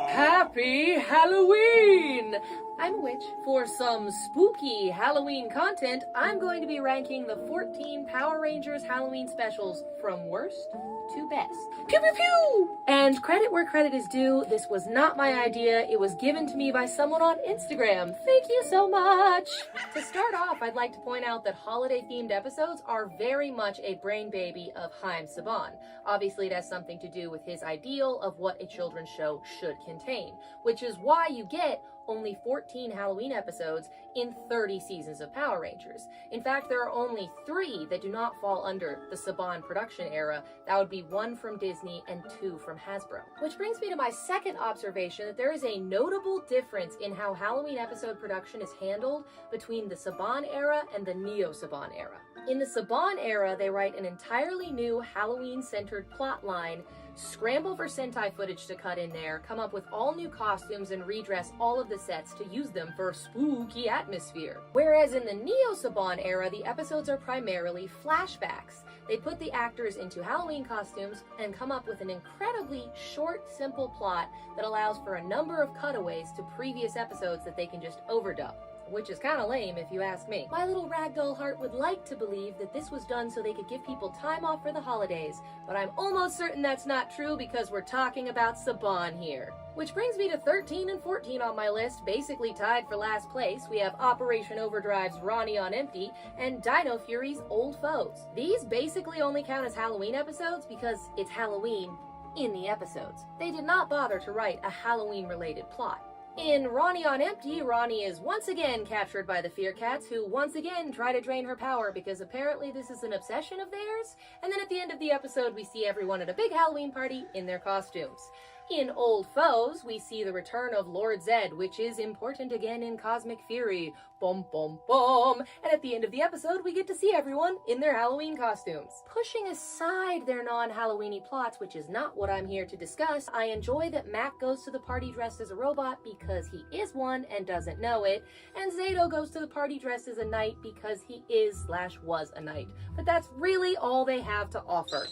Happy Halloween! I'm a witch. For some spooky Halloween content, I'm going to be ranking the 14 Power Rangers Halloween specials from worst to best. Pew pew pew! And credit where credit is due, this was not my idea. It was given to me by someone on Instagram. Thank you so much! To start off, I'd like to point out that holiday-themed episodes are very much a brain baby of Neo Saban. Obviously, it has something to do with his ideal of what a children's show should contain, which is why you get only 14 Halloween episodes in 30 seasons of Power Rangers. In fact, there are only 3 that do not fall under the Saban production era. That would be 1 from Disney and 2 from Hasbro. Which brings me to my second observation, that there is a notable difference in how Halloween episode production is handled between the Saban era and the Neo Saban era. In the Saban era, they write an entirely new Halloween-centered plot line, scramble for Sentai footage to cut in there, come up with all new costumes, and redress all of the sets to use them for spooky atmosphere. Whereas in the Neo Saban era, the episodes are primarily flashbacks. They put the actors into Halloween costumes and come up with an incredibly short, simple plot that allows for a number of cutaways to previous episodes that they can just overdub. Which is kind of lame if you ask me. My little ragdoll heart would like to believe that this was done so they could give people time off for the holidays, but I'm almost certain that's not true because we're talking about Saban here. Which brings me to 13 and 14 on my list, basically tied for last place. We have Operation Overdrive's Ronnie on Empty and Dino Fury's Old Foes. These basically only count as Halloween episodes because it's Halloween in the episodes. They did not bother to write a Halloween-related plot. In Ronnie on Empty, Ronnie is once again captured by the Fear Cats, who once again try to drain her power because apparently this is an obsession of theirs. And then at the end of the episode, we see everyone at a big Halloween party in their costumes. In Old Foes, we see the return of Lord Zed, which is important again in Cosmic Fury. Bum bum bum. And at the end of the episode, we get to see everyone in their Halloween costumes. Pushing aside their non-Halloweeny plots, which is not what I'm here to discuss, I enjoy that Mac goes to the party dressed as a robot because he is one and doesn't know it, and Zato goes to the party dressed as a knight because he is/was a knight. But that's really all they have to offer.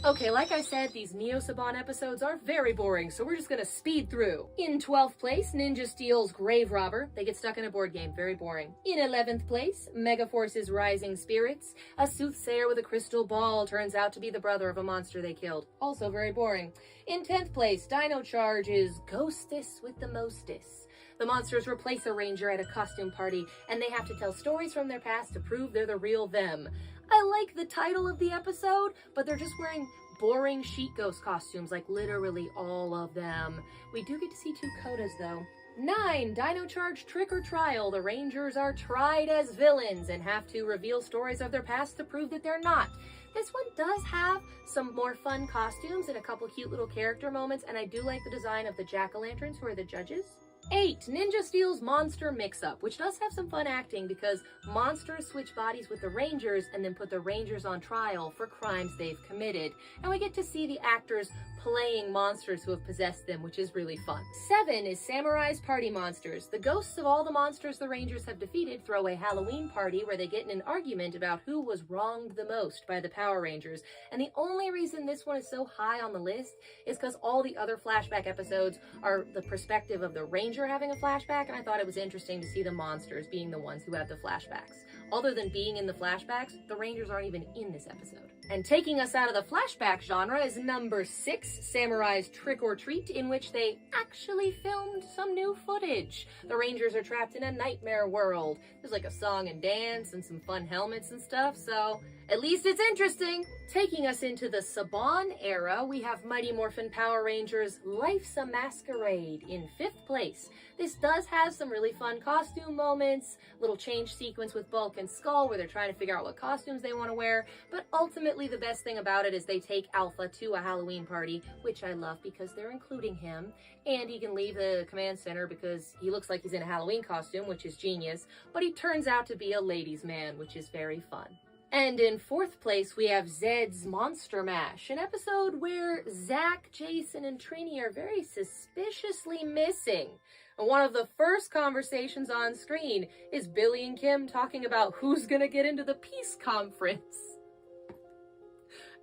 Okay, like I said, these Neo Saban episodes are very boring, so we're just gonna speed through. In 12th place, Ninja Steel's Grave Robber. They get stuck in a board game, very boring. In 11th place, Megaforce's Rising Spirits. A soothsayer with a crystal ball turns out to be the brother of a monster they killed. Also very boring. In 10th place, Dino Charge's Ghostess with the Mostess. The monsters replace a ranger at a costume party, and they have to tell stories from their past to prove they're the real them. I like the title of the episode, but they're just wearing boring sheet ghost costumes, like literally all of them. We do get to see 2 Kodas though. 9. Dino Charge Trick or Trial. The Rangers are tried as villains and have to reveal stories of their past to prove that they're not. This one does have some more fun costumes and a couple cute little character moments, and I do like the design of the jack-o'-lanterns who are the judges. 8. Ninja Steel's Monster Mix-Up, which does have some fun acting because monsters switch bodies with the Rangers and then put the Rangers on trial for crimes they've committed. And we get to see the actors playing monsters who have possessed them, which is really fun. 7 is Samurai's Party Monsters. The ghosts of all the monsters the Rangers have defeated throw a Halloween party where they get in an argument about who was wronged the most by the Power Rangers. And the only reason this one is so high on the list is because all the other flashback episodes are the perspective of the Ranger having a flashback, and I thought it was interesting to see the monsters being the ones who have the flashbacks. Other than being in the flashbacks, the Rangers aren't even in this episode. And taking us out of the flashback genre is number 6, Samurai's Trick or Treat, in which they actually filmed some new footage. The Rangers are trapped in a nightmare world. There's like a song and dance and some fun helmets and stuff, so at least it's interesting. Taking us into the Saban era, we have Mighty Morphin Power Rangers Life's a Masquerade in 5th place. This does have some really fun costume moments, little change sequence with Bulk and Skull where they're trying to figure out what costumes they want to wear, but ultimately the best thing about it is they take Alpha to a Halloween party, which I love because they're including him, and he can leave the command center because he looks like he's in a Halloween costume, which is genius, but he turns out to be a ladies' man, which is very fun. And in 4th place, we have Zed's Monster Mash, an episode where Zack, Jason, and Trini are very suspiciously missing. And one of the first conversations on screen is Billy and Kim talking about who's gonna get into the peace conference.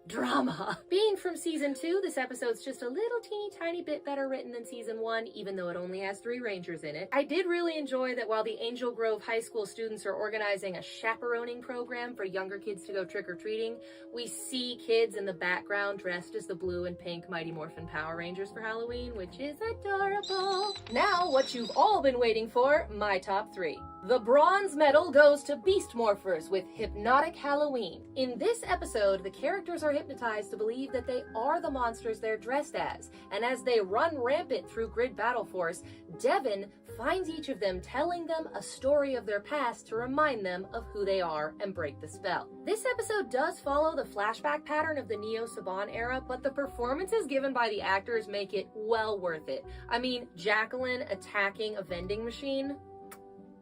drama. Being from season 2, this episode's just a little teeny tiny bit better written than season 1, even though it only has 3 rangers in it. I did really enjoy that while the Angel Grove High School students are organizing a chaperoning program for younger kids to go trick-or-treating, we see kids in the background dressed as the blue and pink Mighty Morphin Power Rangers for Halloween, which is adorable. Now, what you've all been waiting for, my top 3. The bronze medal goes to Beast Morphers with Hypnotic Halloween. In this episode, the characters are hypnotized to believe that they are the monsters they're dressed as, and as they run rampant through Grid Battle Force, Devin finds each of them telling them a story of their past to remind them of who they are and break the spell. This episode does follow the flashback pattern of the Neo Saban era, but the performances given by the actors make it well worth it. I mean, Jacqueline attacking a vending machine.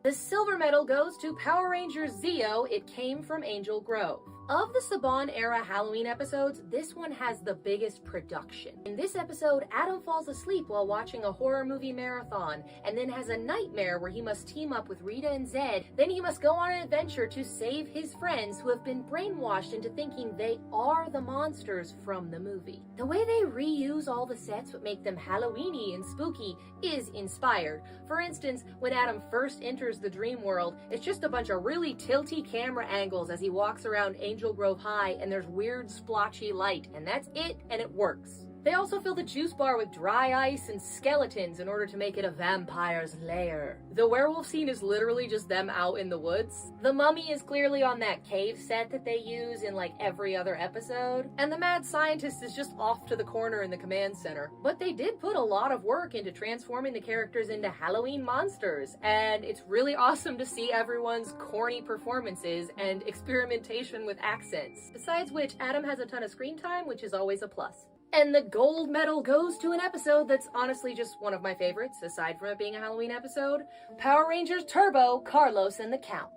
The silver medal goes to Power Rangers Zeo. It came from Angel Grove. Of the Saban era Halloween episodes, this one has the biggest production. In this episode, Adam falls asleep while watching a horror movie marathon, and then has a nightmare where he must team up with Rita and Zed. Then he must go on an adventure to save his friends who have been brainwashed into thinking they are the monsters from the movie. The way they reuse all the sets but make them Halloweeny and spooky is inspired. For instance, when Adam first enters the dream world, it's just a bunch of really tilty camera angles as he walks around Angel Grove High, and there's weird splotchy light, and that's it, and it works. They also fill the juice bar with dry ice and skeletons in order to make it a vampire's lair. The werewolf scene is literally just them out in the woods. The mummy is clearly on that cave set that they use in like every other episode. And the mad scientist is just off to the corner in the command center. But they did put a lot of work into transforming the characters into Halloween monsters. And it's really awesome to see everyone's corny performances and experimentation with accents. Besides which, Adam has a ton of screen time, which is always a plus. And the gold medal goes to an episode that's honestly just one of my favorites, aside from it being a Halloween episode, Power Rangers Turbo, Carlos and the Count.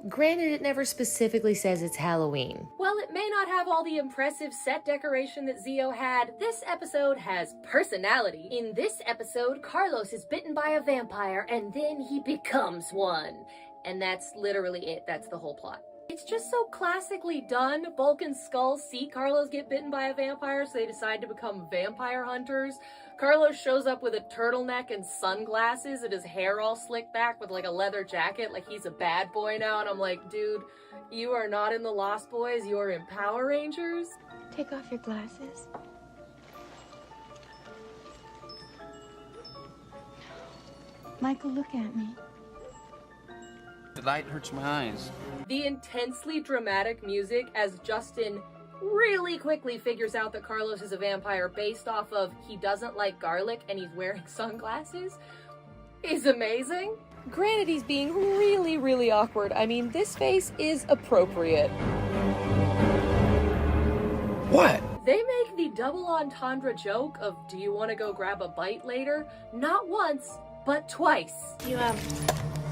Granted, it never specifically says it's Halloween. While it may not have all the impressive set decoration that Zeo had, this episode has personality. In this episode, Carlos is bitten by a vampire and then he becomes one. And that's literally it. That's the whole plot. It's just so classically done. Bulk and Skull see Carlos get bitten by a vampire, so they decide to become vampire hunters. Carlos shows up with a turtleneck and sunglasses and his hair all slicked back with like a leather jacket, like he's a bad boy now. And I'm like, dude, you are not in the Lost Boys, you're in Power Rangers. Take off your glasses. Michael, look at me. The light hurts my eyes. The intensely dramatic music as Justin really quickly figures out that Carlos is a vampire based off of he doesn't like garlic and he's wearing sunglasses is amazing. Granted, he's being really awkward. I mean, this face is appropriate. What? They make the double entendre joke of, do you want to go grab a bite later? Not once, but twice.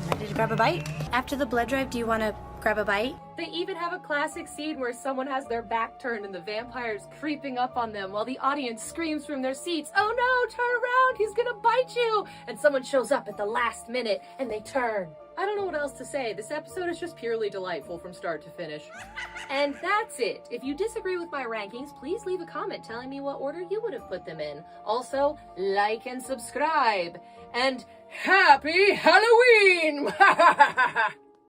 Ready to grab a bite? After the blood drive, do you want to grab a bite? They even have a classic scene where someone has their back turned and the vampire's creeping up on them while the audience screams from their seats, "Oh no, turn around, he's gonna bite you!" And someone shows up at the last minute and they turn. I don't know what else to say. This episode is just purely delightful from start to finish. And that's it. If you disagree with my rankings, please leave a comment telling me what order you would have put them in. Also, like and subscribe. And happy Halloween!